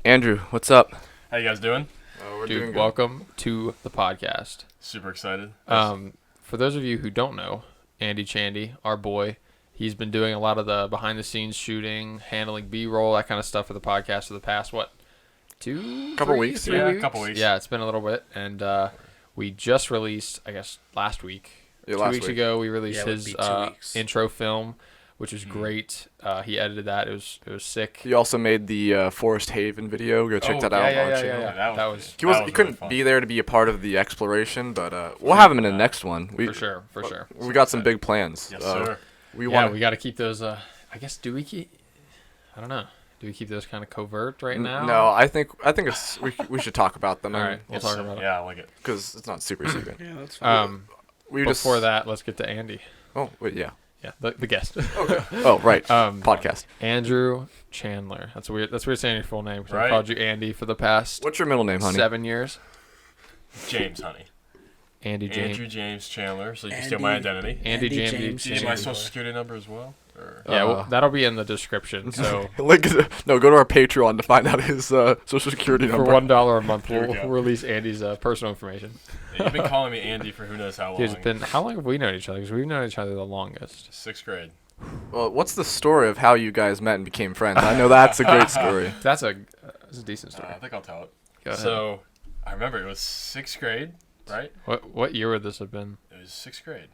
Andrew, what's up? How you guys doing? We're doing Dude, good. welcome to the podcast. Super excited. For those of you who don't know, Andy Chandy, our boy, he's been doing a lot of the behind-the-scenes shooting, handling B-roll, that kind of stuff for the podcast for the past, Couple weeks, three yeah. weeks? Couple weeks. Yeah, it's been a little bit, and we just released, I guess, last week. Yeah, 2 last weeks week. ago, we released Yeah, it would his be 2 weeks. intro film, which was great. He edited that. It was sick. He also made the Forest Haven video. Go check Oh, that out on our yeah. channel. That was He That was really couldn't fun. be there to be a part of the exploration, but we'll have him in the next one. for sure. We got some big plans. Yes, sir. We Yeah, want. we got to keep those. I guess do we keep? I don't know. Do we keep those kind of covert right now? No, I think it's we should talk about them. All right, we'll talk about it. Yeah, I like it. because it's not super secret. Yeah, that's fine. We Before that, let's get to Andy. Oh wait, yeah. Yeah, the guest. Oh right. Podcast. Andrew Chandler. That's weird. That's weird saying your full name. 'Cause I Right. called you Andy for the past What's your middle name, honey? 7 years. James, honey. Andy James. Andrew James Chandler. So you can steal my identity. Andy James. Do you need my James. social security number as well? Or? Yeah, well, that'll be in the description. So Go to our Patreon to find out his social security for number. $1 a month, There we we'll go. release Andy's personal information. Yeah, you've been calling me Andy for who knows how long. Dude, it's been how long have we known each other? Because we've known each other the longest. 6th grade. Well, what's the story of how you guys met and became friends? I know that's a great story. That's a decent story. I think I'll tell it. Go ahead. So, I remember it was 6th grade, right? What year would this have been? It was 6th grade.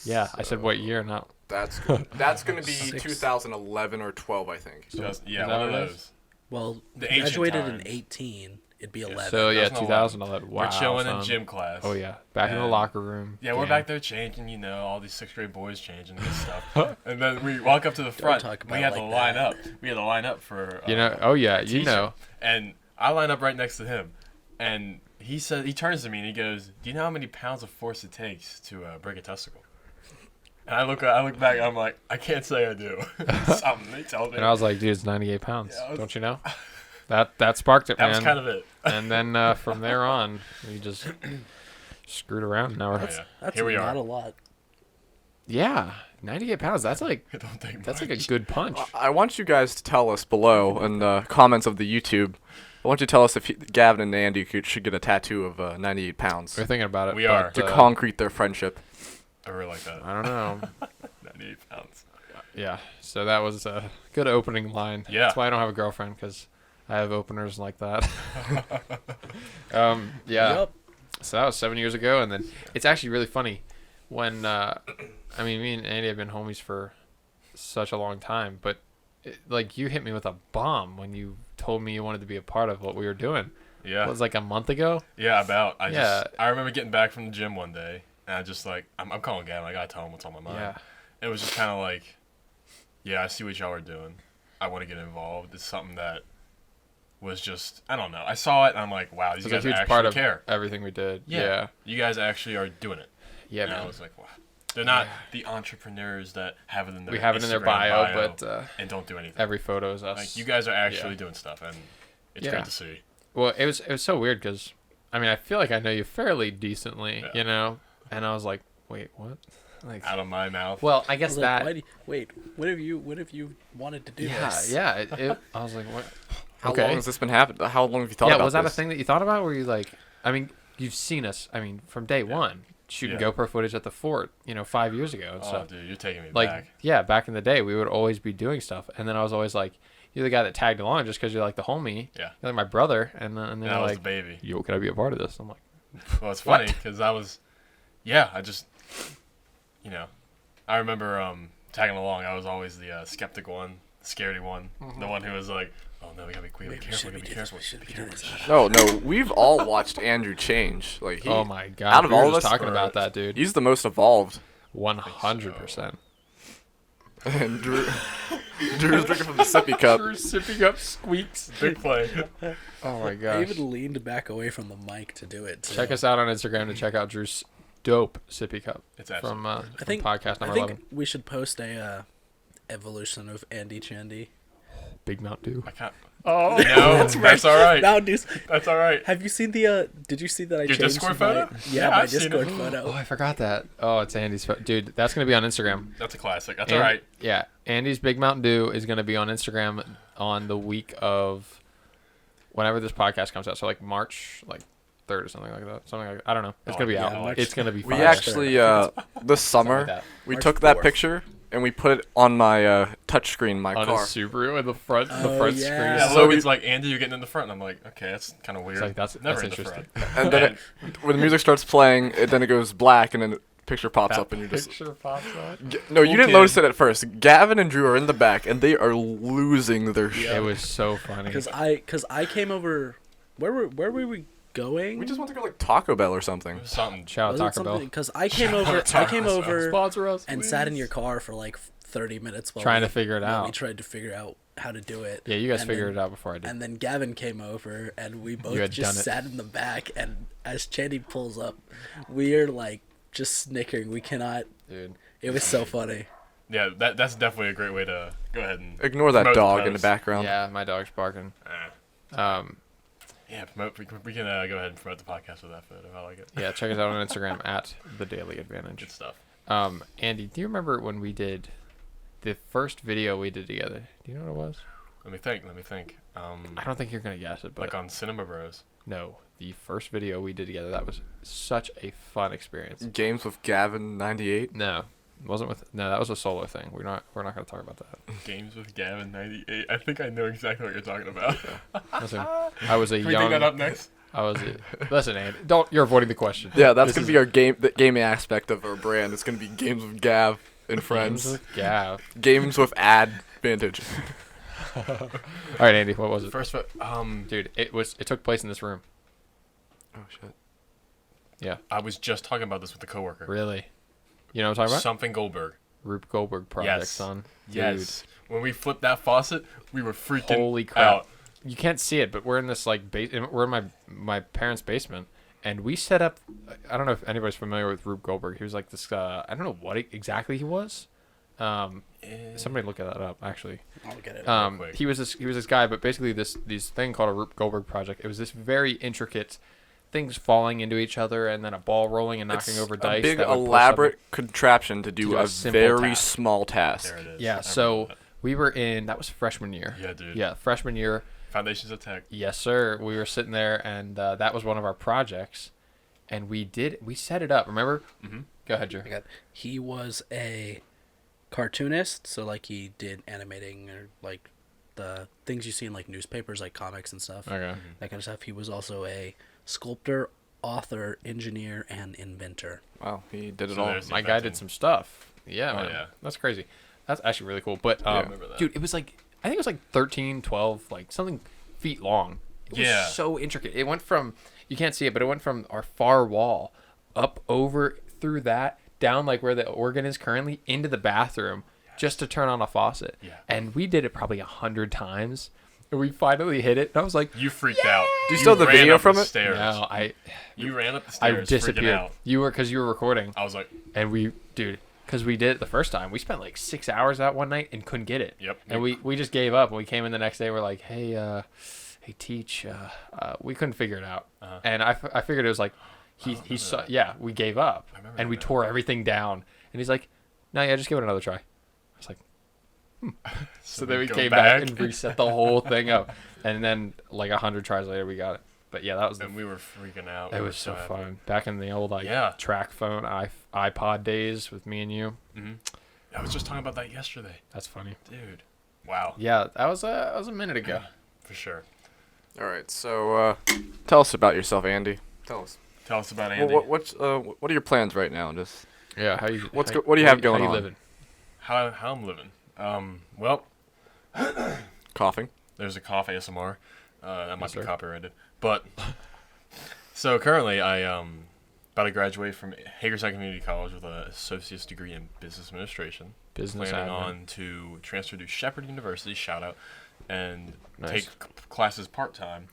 Yeah, I said what year, not. That's going to be Six. 2011 or 12, I think. Just, is yeah, that one of what it is? those. well, the we ancient graduated in times. 18. It'd be 11. So yeah, 2011. 2011. Wow. We're chilling in son. gym class. Oh yeah, back in the And- locker room. Yeah, we're Damn. back there changing, all these 6th grade boys changing and stuff. And then we walk up to the front. talk We about had to like line that. up. We had to line up for. You know. Oh yeah, you teacher. know. And I line up right next to him, and he turns to me and he goes, "Do you know how many pounds of force it takes to break a testicle?" And I look back, and I'm like, I can't say I do. Something they tell me. And I was like, dude, it's 98 pounds. Yeah, I was- Don't you know? That sparked it, that man. was kind of it. And then from there on, we just screwed around. Now we're Oh, yeah. That's Here we not are. a lot. yeah, 98 pounds. That's like It don't take that's like much. a good punch. I want you guys to tell us below in the comments of the YouTube. I want you to tell us if Gavin and Andy should get a tattoo of 98 pounds We're thinking about it. We are. to but, concrete their friendship. I really like that. I don't know. 98 pounds. Yeah. So that was a good opening line. Yeah. That's why I don't have a girlfriend, because I have openers like that. Yeah. Yep. So that was 7 years ago, and then it's actually really funny when I mean, me and Andy have been homies for such a long time, but like you hit me with a bomb when you told me you wanted to be a part of what we were doing. Yeah. It was like a month ago. Yeah, about. Yeah. I remember getting back from the gym one day, and I just like, I'm calling Gavin. I gotta tell him what's on my mind. Yeah. It was just kind of like, yeah, I see what y'all are doing. I want to get involved. It's something that was just, I don't know. I saw it, and I'm like, wow, these It was guys a huge actually part of care. everything we did. Yeah. Yeah. You guys actually are doing it. Yeah, And I man. was like, wow. They're not the entrepreneurs that have it in their We have it in their Instagram bio, but and don't do anything. every photo is us. Like, you guys are actually Yeah. doing stuff, and it's Yeah. great to see. Well, it was so weird because, I mean, I feel like I know you fairly decently, Yeah. you know, and I was like, wait, what? Like, Out of my mouth. well, I I guess was like, that. why do you, wait, what have you wanted to do Yeah, this? yeah. I was like, what? How Okay. long has this been happening? How long have you thought Yeah, about was that this? a thing that you thought about? Were you like, I mean, you've seen us, I mean, from day one, shooting Yeah. GoPro footage at the fort, 5 years ago and Oh, stuff. dude, you're taking me Like, back. yeah, back in the day, we would always be doing stuff, and then I was always like, you're the guy that tagged along just because you're like the homie. Yeah. You're like my brother, and then And they're I was the like, baby. yo, can I be a part of this? I'm like, Well, it's What? funny because I was, yeah, I just, I remember tagging along. I was always the skeptic one, scaredy one, the one who was like, oh no, we gotta be Maybe careful, we be should careful. we should be doing this. No, we've all watched Andrew change. Like oh my god, out of we were all of just us, talking about that, dude. he's the most evolved. 100%. And Drew's drinking from the sippy cup. sipping up squeaks. Big play. Oh my I gosh. even leaned back away from the mic to do it. Too. Check us out on Instagram to check out Drew's dope sippy cup It's absolutely. from think- podcast I number think 11. we should post a evolution of Andy Chandy. Big Mountain Dew. I can't. Oh, No, that's all right. Now, dude, That's all right. have you seen the? Did you see that I Your changed Discord my, photo? Yeah, Yeah, my I've seen Discord it. photo. Oh, I forgot that. Oh, it's Andy's. Dude, that's going to be on Instagram. That's a classic. That's And- all right. Yeah. Andy's Big Mountain Dew is going to be on Instagram on the week of whenever this podcast comes out, so like March like 3rd or something like that. Something like I don't know. It's Oh, gonna be yeah, out. March- It's gonna be. We fire. actually this summer that. we March took that 4th. picture and we put it on my touchscreen in my on car. a Subaru in the front, Oh, front yeah. screen. Yeah, So Logan's like, Andy, you're getting in the front. And I'm like, okay, that's kind of weird. It's like that's Never that's in the interesting. front. And then when the music starts playing, then it goes black and then the picture pops That up and you're just picture pops up. no, you Cool didn't kid. notice it at first. Gavin and Drew are in the back and they are losing their shit. It was so funny. Cause I came over. Where were we going? We just want to go like Taco Bell or something. Something. Shout Was out it Taco Bell. something? Because I came over. I came over Sponsor us, and please. sat in your car for like 30 minutes while Trying we, to figure it while We out. tried to figure out how to do it. Yeah, you guys And figured then- it out before I did. And then Gavin came over, and we both had just done it. sat in the back. And as Chandy pulls up, we're like just snickering. We cannot. Dude, It was so funny. Yeah, that's definitely a great way to go ahead and Ignore that promote dog in the post. background. yeah, my dog's barking. Yeah, promote. We can go ahead and promote the podcast with that photo. I like it. Yeah, check us out on Instagram at The Daily Advantage. Good stuff. Andy, do you remember when we did the first video we did together? Do you know what it was? Let me think. I don't think you're gonna guess it, but Like on Cinema Bros. no, the first video we did together. That was such a fun experience. Games with Gavin 98. No, it wasn't with. No, that was a solo thing. We're not gonna talk about that. Games with Gavin 98. I think I know exactly what you're talking about. Listen, I was a Can we young. dig that up next? I was. Listen, Andy, don't. You're avoiding the question. Yeah, that's This gonna is be our the gaming aspect of our brand. It's gonna be Games with Gav and Games friends. with Gav. Games with advantage. All right, Andy, what was it? First, Dude, it took place in this room. Oh shit. Yeah, I was just talking about this with a coworker. really. You know what I'm talking about? Something Goldberg. Rube Goldberg project, Yes. son. Dude, Yes. When we flipped that faucet, we were freaking Holy crap. out. You can't see it, but we're in this like we're in my parents' basement, and we set up. I don't know if anybody's familiar with Rube Goldberg. He was like this. I don't know what exactly he was. Somebody look that up. Actually, I'll get it. quick. he was this guy, but basically this thing called a Rube Goldberg project. It was this very intricate things falling into each other, and then a ball rolling and knocking It's over a dice. big that would push elaborate contraption to do do a a simple very task. small task. There it is. Yeah. I remember So that. we were in. That was freshman year. Yeah, dude. Yeah, freshman year. Foundations of Tech. Yes, sir. We were sitting there, and that was one of our projects, and we set it up. Remember? Mhm. Go ahead, Drew. I got- He was a cartoonist, so like he did animating or like the things you see in like newspapers, like comics and stuff, Okay. that kind of stuff. He was also a sculptor, author, engineer, and inventor. Wow, he did it So all. there's- My guy did some stuff. Yeah, Oh, man. yeah. That's crazy. That's actually really cool. But Yeah. I remember that. dude, it was like I think it was like 13, 12, like something feet long. It was Yeah. so intricate. It went from you can't see it, but it went from our far wall up over through that down like where the organ is currently into the bathroom just to turn on a faucet. Yeah. And we did it probably 100 times. And we finally hit it. And I was like, You freaked out. Do you still have the ran video up from the it? Stairs. no, You ran up the I stairs. Freaking disappeared. out. You were because you were recording. I was like, And because we did it the first time, we spent like 6 hours out one night and couldn't get it. Yep. And we just gave up. And we came in the next day. We're like, hey, Teach, we couldn't figure it out. Uh-huh. And I figured it was like he saw. that. Yeah, we gave up remember and we that. tore everything down. And he's like, no, yeah, just give it another try. I was like, so then we go came back and reset the whole thing up. And then like 100 tries later, we got it. But yeah, that was And we were freaking out. it We was were so happy. fun back in the old like Yeah. track phone iPod days with me and you. I was just talking about that yesterday, That's funny. dude. Wow. Yeah, that was a minute ago. For sure. All right, so tell us about yourself, Andy. Tell us. Tell us about Well, Andy. what are your plans right now? Just Yeah, how you? What do you how have going how you on? living? How I'm living. Well, coughing. there's a cough ASMR. That might Yes, be sir. copyrighted. But so currently, I about to graduate from Hagerstown Community College with an associate's degree in business administration. Business Planning admin. on to transfer to Shepherd University, shout out, and Nice. take classes part time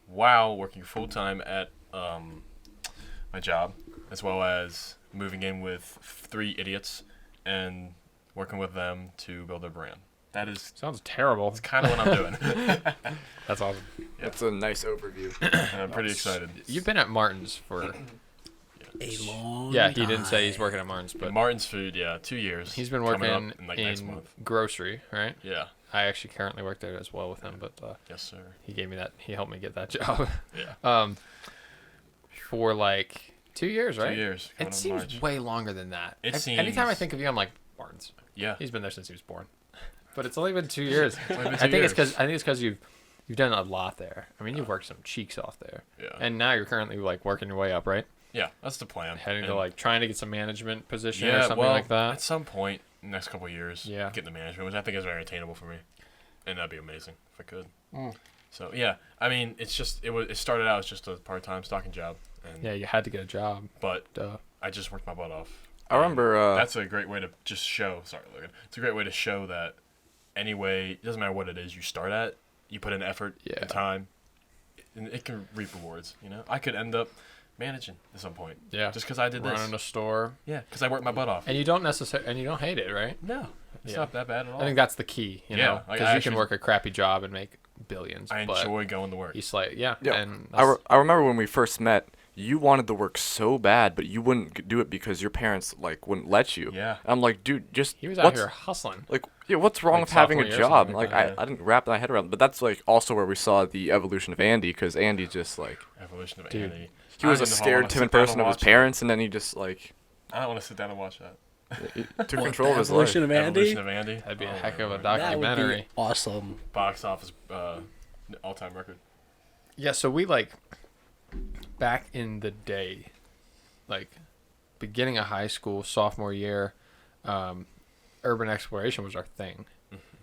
while working full time at my job, as well as moving in with 3 idiots and working with them to build their brand. That is Sounds terrible. kind of what I'm doing. That's awesome. That's a nice overview. And I'm pretty excited. You've been at Martin's for A long yeah. He didn't say he's time. working at Martin's, but Martin's Food, yeah, 2 years. he's been coming working up in like next in month. grocery, right? Yeah, I actually currently work there as well with him, but Yes, sir. he helped me get that job. Yeah. For like 2 years, right? 2 years. coming It up seems March. way longer than that. It Anytime I seems- think of you, I'm like Barnes. Yeah. He's been there since he was born. But it's only been 2 years. only been I 2 think years. it's because you've done a lot there. I mean, you've worked some cheeks off there, Yeah. and now you're currently like working your way up, right? Yeah, that's the plan. Heading to And- like trying to get some management position yeah, or something well, like that. At some point, next couple of years, Yeah. get the management, which I think is very attainable for me, and that'd be amazing if I could. Mm. So yeah, I mean, it started out as just a part-time stocking job, and Yeah, you had to get a job. but Duh. I just worked my butt off. I remember. That's a great way to just show. Sorry, Logan. It's a great way to show that. Anyway, it doesn't matter what it is you start at. You put in effort, Yeah. and time, and it can reap rewards. You know, I could end up managing at some point. Yeah. Just because I did this. Running a store, Yeah, because I worked my butt off. and you don't hate it, right? No, it's Yeah. not that bad at all. I think that's the key, you Yeah, know, like, because I you can actually- work a crappy job and make billions. I but enjoy going to work. you yeah, Yeah, and I remember when we first met. You wanted to work so bad, but you wouldn't do it because your parents like wouldn't let you. Yeah. I'm like, dude, just he was out what's, here hustling. like, yeah, what's wrong Like with having a sophomore year or job? something Like, like that, I didn't wrap my head around. But that's like also where we saw the evolution of Andy, because Andy just like Evolution of Dude. Andy. he was I a don't know if I scared, wanna timid sit down and person of his watch it. parents, and then he just like I don't want to sit down and watch that. he took What, control the of his Evolution life. of Andy? Evolution of Andy. That'd be a Oh, heck my of a Lord. documentary. That would be awesome. Box office all-time record. Yeah, so we like back in the day, like beginning of high school, sophomore year, urban exploration was our thing.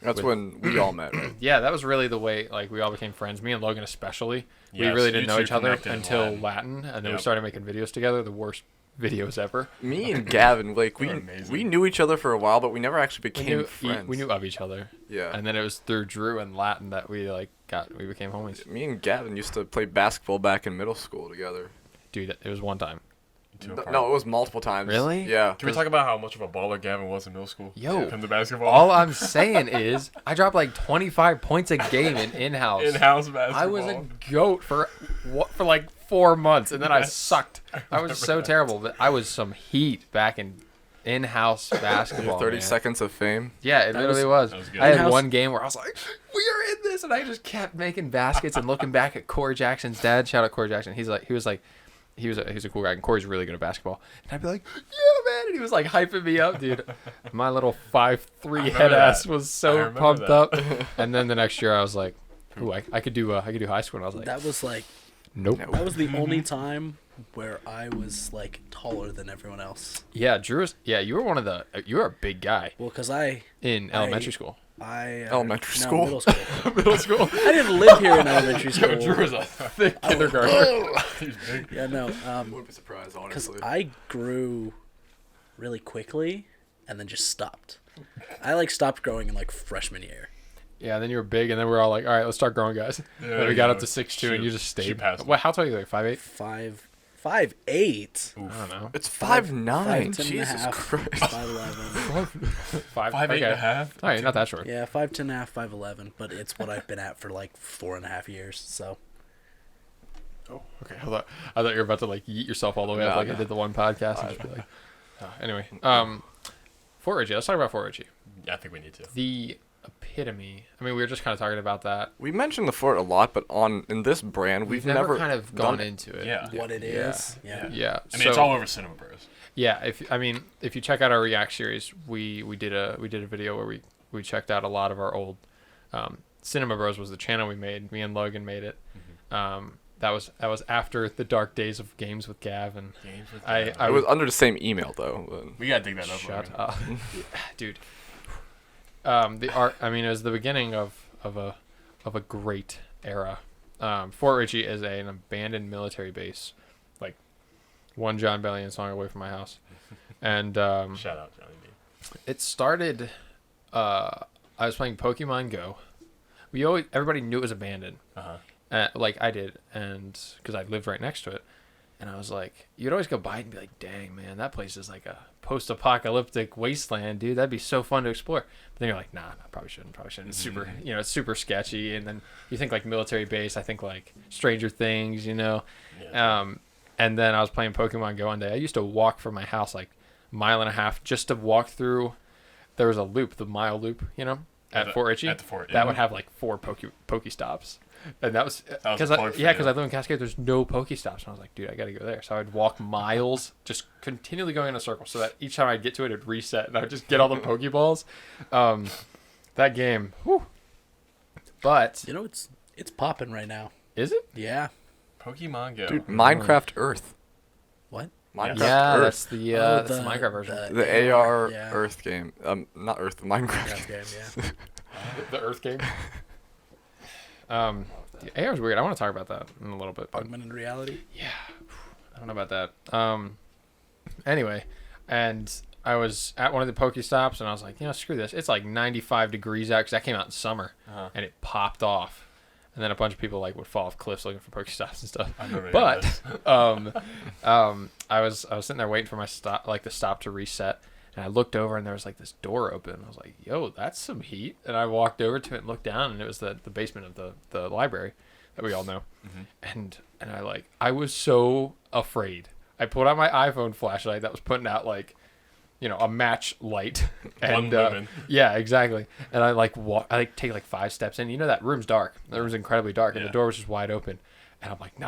That's with- when we all met, right? Yeah, that was really the way like we all became friends. Me and Logan especially. We Yes, really you didn't know two each other connected in until Latin. Latin, and then we Yep. started making videos together. The worst videos ever. Me and Gavin, like They were amazing. we knew each other for a while, but we never actually We became knew, friends. we knew of each other, Yeah. and then it was through Drew and Latin that we we became homies. Me and Gavin used to play basketball back in middle school together. Dude, it was one time. No, it was multiple times. Really? Yeah. Can we talk about how much of a baller Gavin was in middle school? Yo, Come to basketball. all I'm saying is I dropped like 25 points a game in-house. in-house basketball. I was a goat for like 4 months, and then I Yes. sucked. I was so terrible, but I was some heat back in-house basketball. 30 man. seconds of fame. Yeah, it That literally was. that was good. I had In-house- one game where I was like, "We are in this," and I just kept making baskets and looking back at Corey Jackson's dad. Shout out Corey Jackson. He was a cool guy, and Corey's really good at basketball. And I'd be like, "Yeah, man!" And he was like hyping me up, dude. My little 5'3" remember head ass that. was I so remember pumped that. up. And then the next year, I was like, "Ooh, I could do high school." And I was like, That was like "Nope." No. that was the only time where I was like taller than everyone else. Yeah, Drew was. Yeah, you were a big guy Well, because in elementary school. Elementary no, school? middle school. Middle school. I didn't live here in elementary school. Drew was a Thick kindergarten. he's big. Yeah, no. Wouldn't be surprised, Because honestly. I grew really quickly and then just stopped. I like stopped growing in like freshman year. Yeah, then you were big, and then we're all like, "All right, let's start growing, guys." Yeah, then we you got know, up to 6'2", and you just she stayed. passed What? How tall are you? Like 5'8"? 5'8". I don't know. It's 5'9". 5'10" and a Jesus half, Christ. 5'11". 5'8" and a half. All right, not that short. Yeah, 5'10" and a half, 5'11", but it's what I've been at for like 4.5 years. So Oh, okay. I thought you were about to like yeet yourself all the way up No, like I no. did the one podcast and just be like. Anyway, Fort Ritchie. Let's talk about Fort Ritchie. Yeah, I think we need to. The epitome. I mean, we were just kind of talking about that. We mentioned the fort a lot, but in this brand, we've never kind of done gone it. into it. Yeah. what it Yeah. is, yeah. Yeah. I mean, it's all over Cinema Bros. Yeah, if you check out our React series, we did a video where we checked out a lot of our old Cinema Bros was the channel we made. Me and Logan made it. That was after the dark days of Games with Gav, and Games with I Gav. It was under the same email, though. But We gotta dig that up. shut Logan. up, dude. The art. I mean, it was the beginning of a great era. Fort Ritchie is an abandoned military base, like one John Bellion song away from my house, and Shout out Johnny D. it started. I was playing Pokemon Go. Everybody knew it was abandoned, like I did, and because I lived right next to it, and I was like, you'd always go by it and be like, "Dang man, that place is like a post-apocalyptic wasteland, dude. That'd be so fun to explore." But then you're like, "Nah, probably shouldn't. It's super, it's super sketchy." And then you think like military base. I think like Stranger Things, Yeah. And then I was playing Pokemon Go one day. I used to walk from my house like a mile and a half just to walk through. There was a loop, the mile loop, at Fort Ritchie. At the fort. That would have like 4 Pokestops. And that was That was because a plug for you. I live in Cascade. There's no Pokestops, and I was like, dude, I gotta go there. So I'd walk miles, just continually going in a circle, so that each time I'd get to it, it'd reset, and I would just get all the Pokeballs. That game, whew. But You know, it's popping right now. is it? Yeah. Pokemon Go. Dude, Minecraft Earth. What? Minecraft Yeah, Earth. that's the Oh, that's the Minecraft version. The AR yeah. Earth game. Not Earth, the Minecraft. Minecraft game, yeah. The Earth game. The AR is weird. I want to talk about that in a little bit. But Augmented reality. yeah, I don't know about that. Anyway, and I was at one of the Pokestops, and I was like, screw this. It's like 95 degrees out because that came out in summer, Uh-huh. and it popped off. And then a bunch of people like would fall off cliffs looking for Pokestops and stuff. I remember But this. I was sitting there waiting for my stop, like the stop to reset, and I looked over and there was like this door open. I was like, "Yo, that's some heat!" And I walked over to it and looked down, and it was the basement of the library that we all know. And I was so afraid. I pulled out my iPhone flashlight that was putting out like, a match light. One And lumen. yeah, exactly. And I take like 5 steps in. That room's dark. The room's incredibly dark, and Yeah. the door was just wide open. And I'm like, no.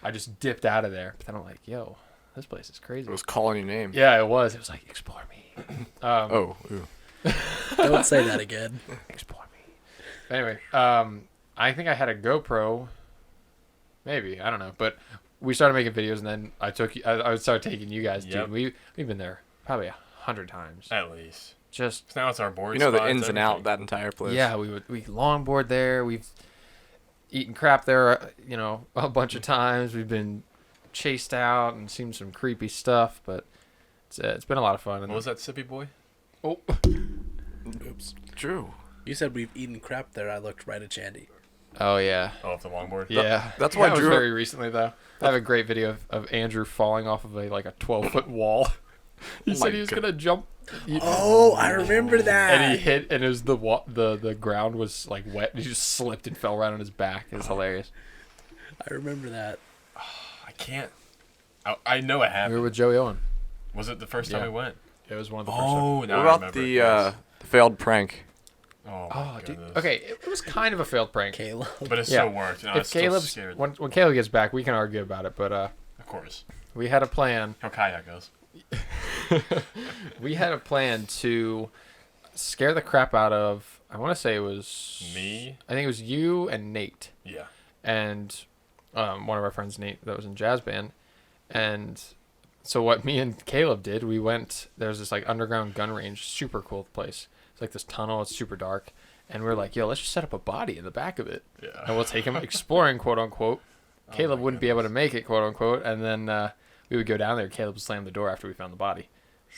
I just dipped out of there. But then I'm like, yo, this place is crazy. It was calling your name. Yeah, it was. It was like, explore me. Oh, ooh. Don't say that again. Explore me. Anyway, I think I had a GoPro. Maybe. I don't know. But we started making videos, and then I would start taking you guys, Yep. dude. We've been there probably 100 times. At least. Just 'Cause now it's our board You know the spots, ins and out everything. that entire place. yeah, we longboard there. We've eaten crap there, a bunch of times. We've been chased out and seen some creepy stuff, but it's been a lot of fun. And What was that sippy boy? Oh, Oops. True. You said we've eaten crap there. I looked right at Chandy. oh yeah, Oh, off the longboard? yeah. that's why that was Drew- very recently though. I have a great video of Andrew falling off of a 12-foot wall. He Oh said my he was God. gonna jump. Oh, I remember that. And he hit, and it was the ground was like wet, and he just slipped and fell right on his back. It was hilarious. I remember that. I can't. I know it We happened. were with Joey Owen. Was it the first time Yeah. we went? It was one of the first. Oh, What now I about remember. the Yes. failed prank? Oh, Oh, my dude. goodness. Okay, it was kind of a failed prank. Caleb. But it Yeah. still worked. And I was If still Caleb's scared. when Caleb gets back, we can argue about it. But Of course. we had a plan. How kayak goes. We had a plan to scare the crap out of. I want to say it was Me? I think it was you and Nate Yeah. and one of our friends, Nate, that was in jazz band. And so what me and Caleb did, we went. There's this underground gun range, super cool place. It's like this tunnel. It's super dark, and we're like, yo, let's just set up a body in the back of it, Yeah. and we'll take him exploring, quote unquote. Caleb my wouldn't be able to make it, quote unquote, and then we would go down there. Caleb would slam the door after we found the body.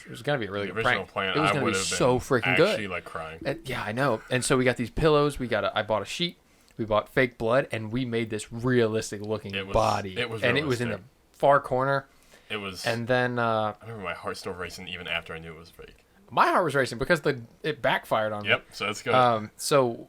It was gonna be a really The good original prank. plan, It was I gonna would be have so been freaking actually good. crying. Yeah, I know. And so we got these pillows. I bought a sheet. We bought fake blood, and we made this realistic looking It was- body. it was and it was in the realistic. far corner. It was. And then I remember my heart still racing even after I knew it was fake. my heart was racing because it backfired on Yep. So let's go. me. So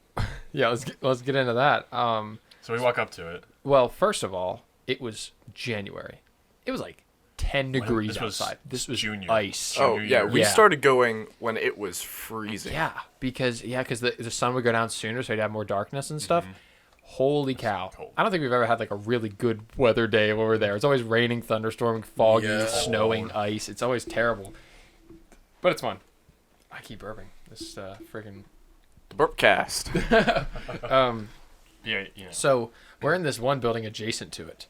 yeah, let's get into that. So we walk up to it. Well, first of all, it was January. It was like 10 degrees this was outside. This was junior. ice. Oh Junior yeah, year. we Yeah. started going when it was freezing. Yeah, because the sun would go down sooner, so you'd have more darkness and stuff. Holy cow! cold. I don't think we've ever had a really good weather day when we're there. It's always raining, thunderstorming, foggy, Yeah. snowing, ice. It's always terrible, but it's fun. I keep burping. This freaking. The Burpcast. Yeah. You know. So we're in this one building adjacent to it,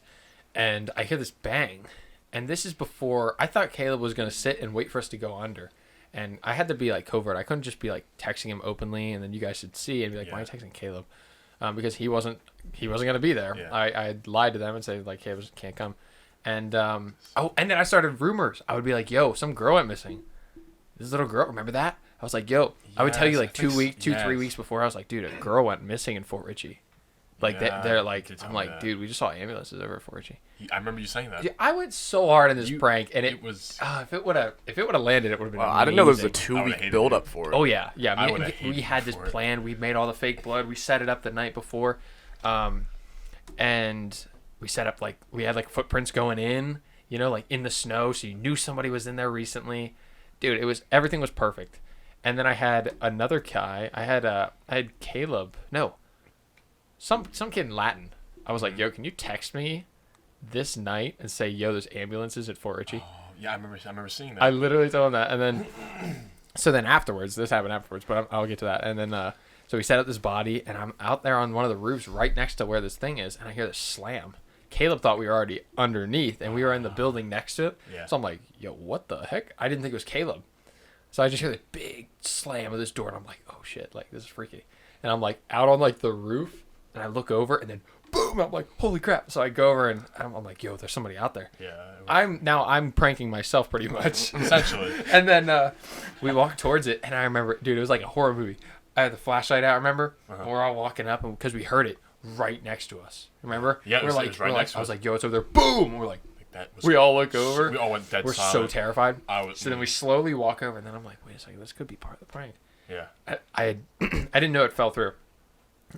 and I hear this bang, and this is before I thought Caleb was gonna sit and wait for us to go under, and I had to be covert. I couldn't just be texting him openly, and then you guys should see and be like, "Why are you texting Caleb?" Because he wasn't gonna be there. Yeah. I had lied to them and said Caleb can't come, and and then I started rumors. I would be like, "Yo, some girl went missing. This little girl, remember that?" I was like, "Yo," I would tell you Yes, I think 3 yes. weeks before. I was like, "Dude, a girl went missing in Fort Ritchie." Yeah, They're you like, did tell I'm me like, that. dude, we just saw ambulances over at Fort Ritchie. I remember you saying that. Dude, I went so hard in this prank, and It was. if it would have landed, it would have been. Wow, I didn't know there was a amazing. I would've 2-week hated build it. up for it. Oh yeah, yeah. I me- would've we hated had it this for it. plan. We made all the fake blood. We set it up the night before, and we set up we had footprints going in, in the snow, so you knew somebody was in there recently. Dude, everything was perfect. And then I had another guy. I had Caleb. No, some kid in Latin. I was like, yo, can you text me this night and say, yo, there's ambulances at Fort Ritchie? Oh, yeah, I remember seeing that. I literally told him that, and then so then afterwards, this happened afterwards, but I'll get to that. And then so we set up this body, and I'm out there on one of the roofs right next to where this thing is, and I hear this slam. Caleb thought we were already underneath, and we were in the building next to it. Yeah. So I'm like, yo, what the heck? I didn't think it was Caleb. So I just hear the big slam of this door, and I'm like, oh shit, like this is freaky. And I'm like out on like the roof, and I look over, and then boom, I'm like, holy crap. So I go over, and I'm like, yo, there's somebody out there. Yeah. I'm pranking myself pretty much. Essentially. And then we walked towards it, and I remember, dude, it was like a horror movie. I had the flashlight out, remember? And we're all walking up, and because we heard it right next to us. Remember? Yeah, it was right next to I was us. like, yo, it's over there. Boom! We're like, That was, we all look over. We all went dead We're so silent. terrified. So then we slowly walk over, and then I'm like, wait a second, this could be part of the prank. Yeah. I didn't know it fell through.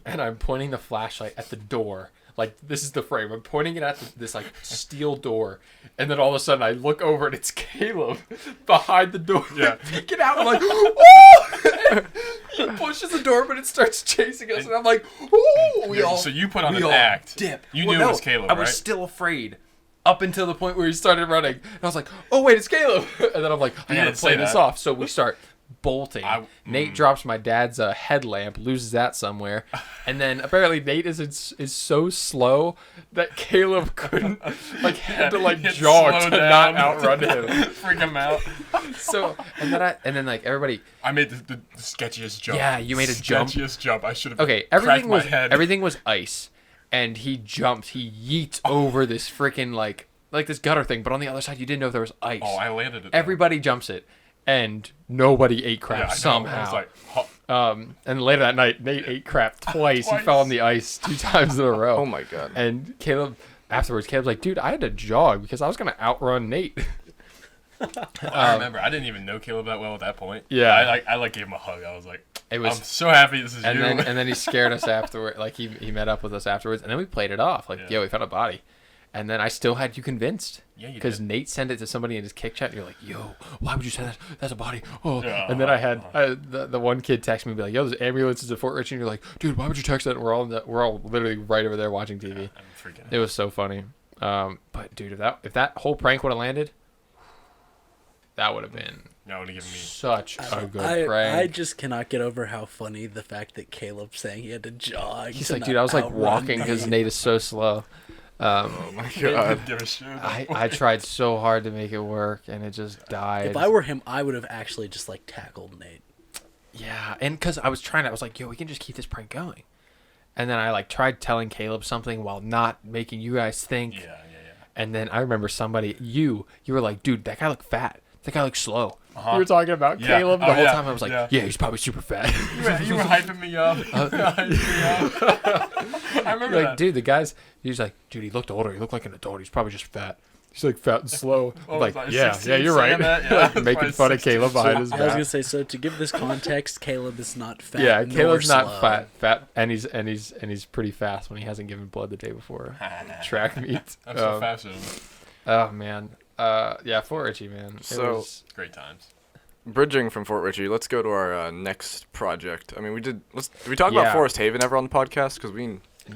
And I'm pointing the flashlight at the door. Like, this is the frame. I'm pointing it at this, like, steel door. And then all of a sudden, I look over, and it's Caleb behind the door. Yeah. Peeking out. I'm like, oh! He pushes the door, but it starts chasing us. And I'm like, oh! So you put on we an all act. dip. You Well, knew it no, was Caleb, I right? was still afraid. Up until the point where he started running. And I was like, oh, wait, it's Caleb. And then I'm like, I You gotta didn't play say this that. off. So we start bolting. Nate mm. drops my dad's headlamp, loses that somewhere. And then apparently Nate is so slow that Caleb couldn't, like, had to, like, He had to jog slow to down. not outrun him. Freak him out. So, and then like, everybody, I made the sketchiest jump. Yeah, you made a jump. Sketchiest jump. I should have okay, cracked my head. everything was ice. And he jumps, he yeets over this freaking, like this gutter thing, but on the other side, you didn't know if there was ice. Oh, I landed it. though. Everybody jumps it, and nobody ate crap Yeah, I know. somehow. I was like, huh. And later that night, Nate ate crap twice. He fell on the ice 2 times in a row. Oh my god. And Caleb's like, dude, I had to jog because I was gonna outrun Nate. I remember. I didn't even know Caleb that well at that point. Yeah. I gave him a hug. I was like, It was, I'm so happy this is and you. then he scared us afterward. Like he met up with us afterwards, and then we played it off. Like, Yeah. yo, we found a body. And then I still had you convinced. Yeah, you Because did. Nate sent it to somebody in his kick chat, and you're like, yo, why would you say that? That's a body. Oh. Yeah. And then I had the one kid text me and be like, yo, there's ambulances at Fort Ritchie. And you're like, dude, why would you text that? And we're all literally right over there watching TV. I'm freaking It was so funny. But dude, if that whole prank would have landed, that would have been That would have given me. such a good I prank. just cannot get over how funny the fact that Caleb saying he had to jog. He's to like, not dude, I was like outrun walking because Nate. Nate is so slow. Oh my god. Didn't give a shit. I tried so hard to make it work, and it just died. If I were him, I would have actually just like tackled Nate. Yeah, and because I was like, yo, we can just keep this prank going. And then I like tried telling Caleb something while not making you guys think. Yeah. And then I remember somebody, you were like, dude, that guy looked fat. That guy looked slow. Uh-huh. You were talking about Yeah. Caleb the Oh, whole yeah. time. I was like, Yeah. yeah, he's probably super fat. You were hyping me up. I remember Like, that. dude, he's like, dude, he looked older. He looked like an adult. He's probably just fat. He's like fat and slow. Oh, like, was I yeah, 16 you're right. saying that? Yeah, I Like, was making probably fun of 16. Caleb behind his I was back. gonna say, so to give this context, Caleb is not fat. Yeah, nor Caleb's not slow. fat, and he's pretty fast when he hasn't given blood the day before track meet. I'm so fast with him. Oh man, yeah, Fort Ritchie, man. So- Great times. Bridging from Fort Ritchie, let's go to our next project. I mean, did we talk Yeah. about Forest Haven ever on the podcast? Because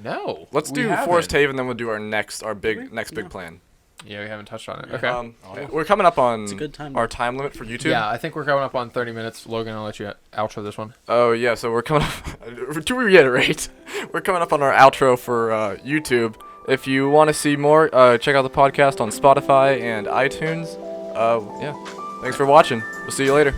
no, let's We do haven't. Forest Haven, then we'll do our next big plan. yeah, we haven't touched on it. Okay, We're coming up on It's a good time. our time limit for YouTube. yeah, I think we're going up on 30 minutes. Logan, I'll let you outro this one. Oh yeah, so we're coming up. To reiterate, we're coming up on our outro for YouTube. If you want to see more, check out the podcast on Spotify and iTunes. Yeah, thanks for watching. We'll see you later.